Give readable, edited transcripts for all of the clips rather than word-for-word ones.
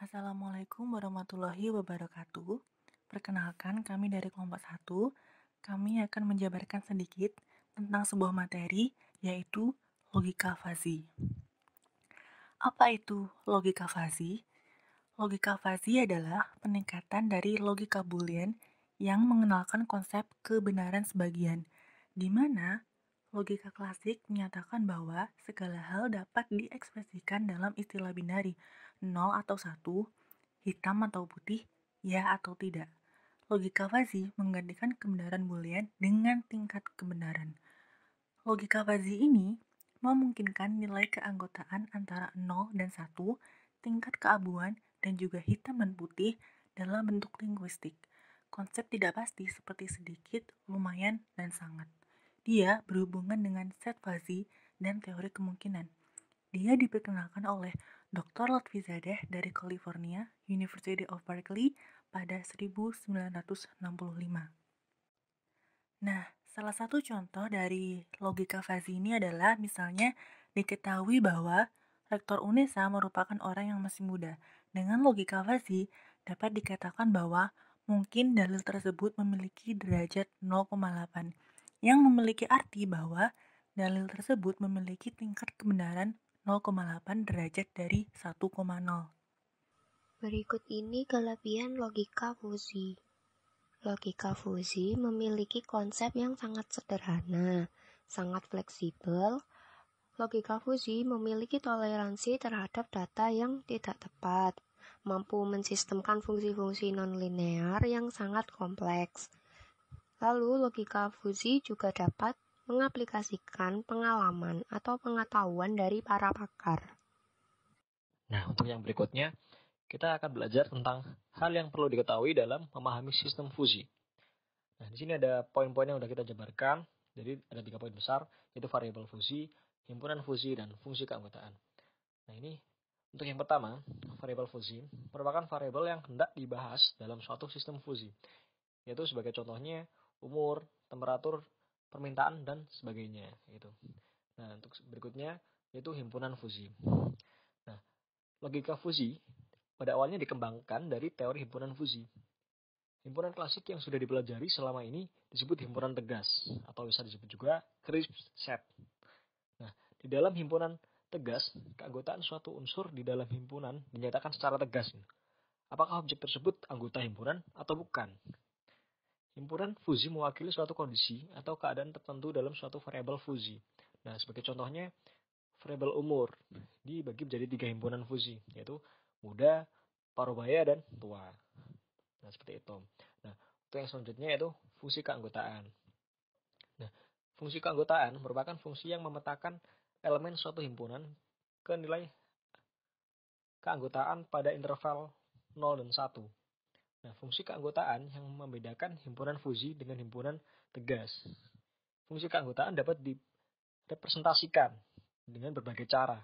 Assalamualaikum warahmatullahi wabarakatuh. Perkenalkan, kami dari kelompok 1. Kami akan menjabarkan sedikit tentang sebuah materi, yaitu logika fazi. Apa itu logika fazi? Logika fazi adalah peningkatan dari logika Boolean yang mengenalkan konsep kebenaran sebagian, di mana logika klasik menyatakan bahwa segala hal dapat diekspresikan dalam istilah binari 0 atau 1, hitam atau putih, ya atau tidak. Logika fazi menggantikan kebenaran Boolean dengan tingkat kebenaran. Logika fazi ini memungkinkan nilai keanggotaan antara 0 dan 1, tingkat keabuan, dan juga hitam dan putih dalam bentuk linguistik. Konsep tidak pasti seperti sedikit, lumayan, dan sangat. Dia berhubungan dengan set fazi dan teori kemungkinan. Dia diperkenalkan oleh Dr. Lotfizadeh dari California, University of Berkeley pada 1965. Nah, salah satu contoh dari logika fazi ini adalah misalnya diketahui bahwa Rektor UNESA merupakan orang yang masih muda. Dengan logika fazi, dapat dikatakan bahwa mungkin dalil tersebut memiliki derajat 0,8, yang memiliki arti bahwa dalil tersebut memiliki tingkat kebenaran 0,8 derajat dari 1,0. Berikut ini kelebihan logika fuzi. Logika fuzi memiliki konsep yang sangat sederhana, sangat fleksibel. Logika fuzi memiliki toleransi terhadap data yang tidak tepat, mampu mensistemkan fungsi-fungsi nonlinear yang sangat kompleks. Lalu, logika fuzi juga dapat mengaplikasikan pengalaman atau pengetahuan dari para pakar. Nah, untuk yang berikutnya, kita akan belajar tentang hal yang perlu diketahui dalam memahami sistem fuzi. Nah, di sini ada poin-poin yang sudah kita jabarkan. Jadi ada 3 poin besar, yaitu variabel fuzi, himpunan fuzi, dan fungsi keanggotaan. Nah, ini untuk yang pertama, variabel fuzi merupakan variabel yang hendak dibahas dalam suatu sistem fuzi, yaitu sebagai contohnya umur, temperatur, permintaan, dan sebagainya. Gitu. Nah, untuk berikutnya yaitu himpunan fuzi. Nah, logika fuzi pada awalnya dikembangkan dari teori himpunan fuzi. Himpunan klasik yang sudah dipelajari selama ini disebut himpunan tegas, atau bisa disebut juga crisp set. Nah, di dalam himpunan tegas, keanggotaan suatu unsur di dalam himpunan dinyatakan secara tegas. Apakah objek tersebut anggota himpunan atau bukan? Himpunan fuzi mewakili suatu kondisi atau keadaan tertentu dalam suatu variabel fuzi. Nah, sebagai contohnya, variabel umur dibagi menjadi 3 himpunan fuzi, yaitu muda, parubaya, dan tua. Nah, seperti itu. Nah, untuk yang selanjutnya yaitu fungsi keanggotaan. Nah, fungsi keanggotaan merupakan fungsi yang memetakan elemen suatu himpunan ke nilai keanggotaan pada interval 0 dan 1. Nah, fungsi keanggotaan yang membedakan himpunan fuzi dengan himpunan tegas. Fungsi keanggotaan dapat direpresentasikan dengan berbagai cara.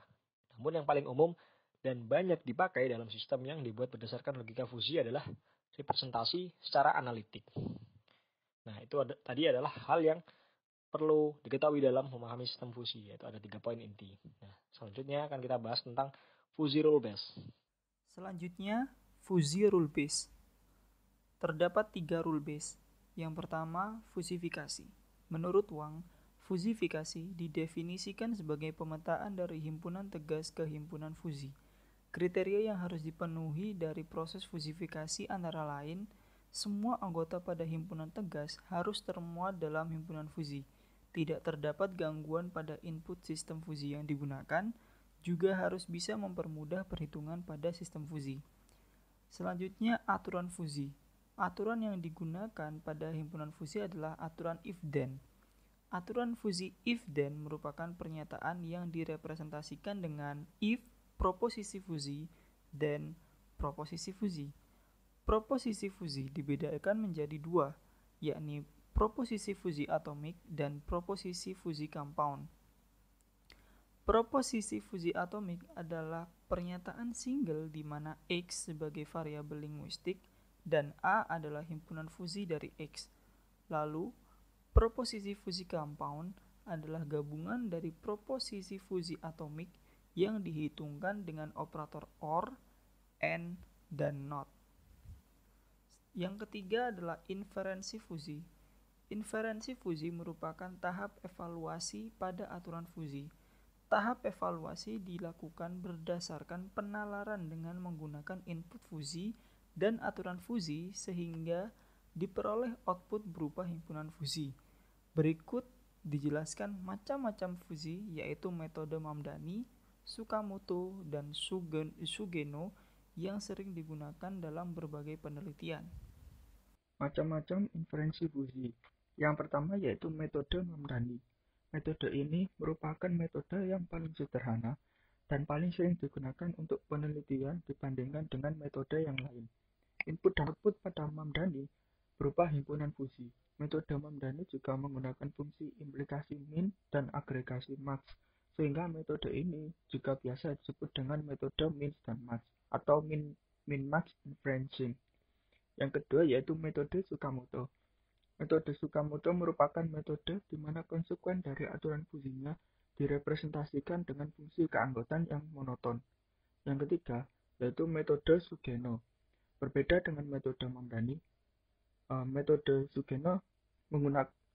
Namun yang paling umum dan banyak dipakai dalam sistem yang dibuat berdasarkan logika fuzi adalah representasi secara analitik. Nah, itu tadi adalah hal yang perlu diketahui dalam memahami sistem fuzi, yaitu ada 3 poin inti. Nah, selanjutnya akan kita bahas tentang fuzi rule base. Selanjutnya, fuzi rule base. Terdapat 3 rule base. Yang pertama, fusifikasi. Menurut Wang, fusifikasi didefinisikan sebagai pemetaan dari himpunan tegas ke himpunan fuzi. Kriteria yang harus dipenuhi dari proses fusifikasi antara lain, semua anggota pada himpunan tegas harus termuat dalam himpunan fuzi. Tidak terdapat gangguan pada input sistem fuzi yang digunakan, juga harus bisa mempermudah perhitungan pada sistem fuzi. Selanjutnya, aturan fuzi. Aturan yang digunakan pada himpunan fuzi adalah aturan if-then. Aturan fuzi if-then merupakan pernyataan yang direpresentasikan dengan if proposisi fuzi dan proposisi fuzi. Proposisi fuzi dibedakan menjadi 2, yakni proposisi fuzi atomik dan proposisi fuzi compound. Proposisi fuzi atomik adalah pernyataan single di mana X sebagai variabel linguistik dan A adalah himpunan fuzi dari X. Lalu, proposisi fuzi compound adalah gabungan dari proposisi fuzi atomik yang dihitungkan dengan operator OR and, dan not. Yang ketiga adalah inferensi fusi. Inferensi fusi merupakan tahap evaluasi pada aturan fusi. Tahap evaluasi dilakukan berdasarkan penalaran dengan menggunakan input fusi dan aturan fusi sehingga diperoleh output berupa himpunan fusi. Berikut dijelaskan macam-macam fusi, yaitu metode Mamdani, Tsukamoto, dan Sugeno yang sering digunakan dalam berbagai penelitian. Macam-macam inferensi fusi. Yang pertama yaitu metode Mamdani. Metode ini merupakan metode yang paling sederhana dan paling sering digunakan untuk penelitian dibandingkan dengan metode yang lain. Input dan output pada Mamdani berupa himpunan fusi. Metode Mamdani juga menggunakan fungsi implikasi min dan agregasi max, sehingga metode ini juga biasa disebut dengan metode min dan max atau min-max inferencing. Yang kedua yaitu metode Tsukamoto. Metode Tsukamoto merupakan metode di mana konsekuen dari aturan fusinya direpresentasikan dengan fungsi keanggotaan yang monoton. Yang ketiga yaitu metode Sugeno. Berbeda dengan metode Mamdani, metode Sugeno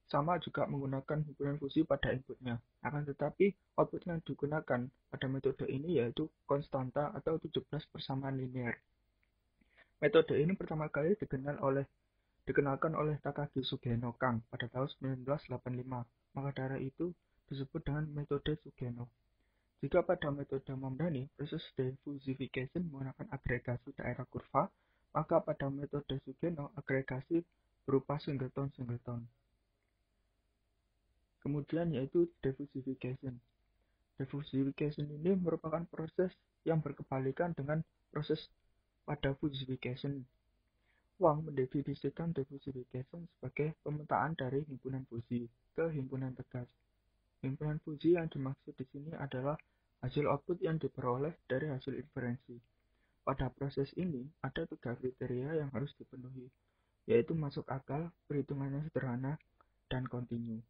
sama juga menggunakan himpunan fusi pada inputnya. Akan tetapi output yang digunakan pada metode ini yaitu konstanta atau 17 persamaan linear. Metode ini pertama kali dikenalkan oleh Takagi Sugeno Kang pada tahun 1985, maka dari itu disebut dengan metode Sugeno. Jika pada metode Mamdani, proses diffusification menggunakan agregasi daerah kurva, maka pada metode Sugeno, agregasi berupa singleton. Kemudian yaitu diffusification. Diffusification ini merupakan proses yang berkebalikan dengan proses pada fusification. Wang mendefinisikan diffusification sebagai pemetaan dari himpunan fusi ke himpunan tegas. Himpunan fusi yang dimaksud di sini adalah hasil output yang diperoleh dari hasil inferensi. Pada proses ini ada 3 kriteria yang harus dipenuhi, yaitu masuk akal, perhitungannya sederhana, dan kontinu.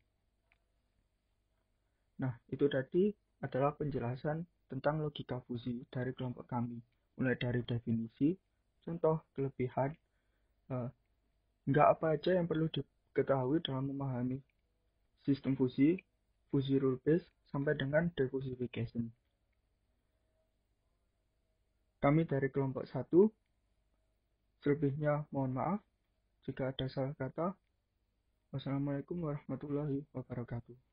Nah, itu tadi adalah penjelasan tentang logika fusi dari kelompok kami, mulai dari definisi, contoh, kelebihan, nggak apa aja yang perlu diketahui dalam memahami sistem fusi rule base, sampai dengan diffusification. Kami dari kelompok 1, selebihnya mohon maaf jika ada salah kata. Wassalamualaikum warahmatullahi wabarakatuh.